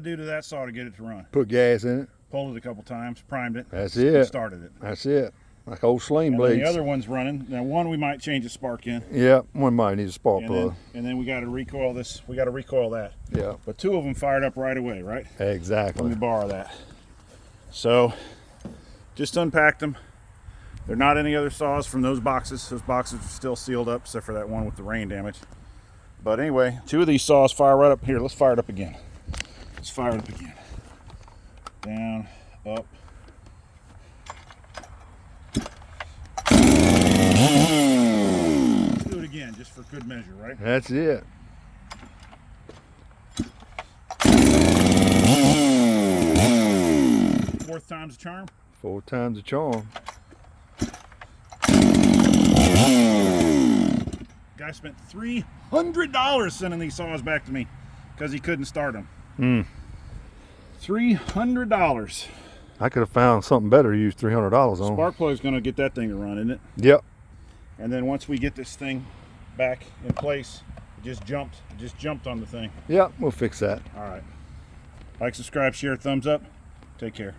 do to that saw to get it to run? Put gas in it. Pulled it a couple times, primed it. That's it. Started it. That's it. Like old sling And then blades. the other one's running. Now one we might change a spark in. Yeah, one might need a spark plug. And then we got to recoil this. We got to recoil that. Yeah. But two of them fired up right away, right? Exactly. Let me borrow that. So, just unpacked them. They're not any other saws from those boxes. Those boxes are still sealed up, except for that one with the rain damage. But anyway, two of these saws fire right up here. Let's fire it up again. Let's fire it up again. Down, up. Let's do it again, just for good measure, right? That's it. Fourth time's a charm. 4 times the charm. Guy spent $300 sending these saws back to me because he couldn't start them. $300. I could have found something better to use $300 on. Spark plug's going to get that thing to run, isn't it? Yep. And then once we get this thing back in place, it just jumped on the thing. Yep, we'll fix that. All right. Like, subscribe, share, thumbs up. Take care.